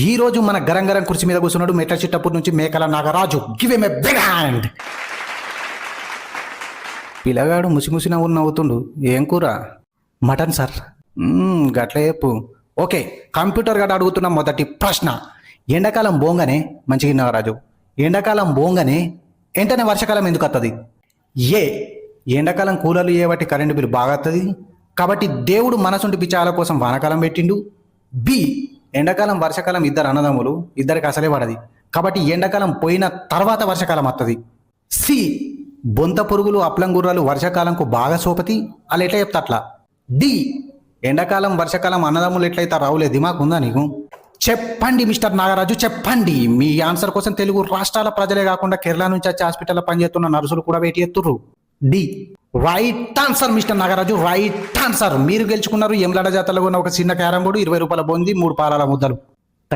ఈ రోజు మన గరంగరం కుర్చీ మీద కూర్చున్నాడు మెట్ల చిట్టపూర్ నుంచి Mekala Nagaraju. Give him a big hand. పిల్లగాడు ముసిముసి నవ్వుతుండు. ఏం కూర? Mutton sir. గట్ల చెప్పు. ఓకే, కంప్యూటర్ గడ అడుగుతున్న మొదటి ప్రశ్న. ఎండాకాలం బోంగనే మంచిగా నాగరాజు, ఎండాకాలం బోంగనే వెంటనే వర్షాకాలం ఎందుకు వస్తుంది? ఏ ఎండాకాలం కూలర్లు ఏవటి కరెంటు బిల్లు బాగా వస్తుంది కాబట్టి దేవుడు మనసుంటి పిచ్చాల కోసం వానాకాలం పెట్టిండు. బి ఎండాకాలం వర్షాకాలం ఇద్దరు అన్నదమ్ములు, ఇద్దరికి అసలే పడది కాబట్టి ఎండాకాలం పోయిన తర్వాత వర్షాకాలం వస్తుంది. సి బొంత పురుగులు అప్లం గుర్రాలు వర్షాకాలంకు బాగా సోపతి, వాళ్ళు ఎట్లా చెప్తా అట్లా. డి ఎండాకాలం వర్షాకాలం అన్నదమ్ములు ఎట్లయితే రావులే. దిమాగ్ ఉందా నీకు? చెప్పండి మిస్టర్ నాగరాజు, చెప్పండి. మీ ఆన్సర్ కోసం తెలుగు రాష్ట్రాల ప్రజలే కాకుండా కేరళ నుంచి వచ్చి హాస్పిటల్లో పనిచేస్తున్న నర్సులు కూడా వేటి ఎత్తుర్రు. The right answer mister Nagaraju, right answer. మీరు గెలుచుకున్నారు ఎమ్లాడ జాతరలో ఉన్న ఒక చిన్న క్యారం బోర్డు, 20 రూపాయల బొంది, 3 పాలాల ముద్దలు.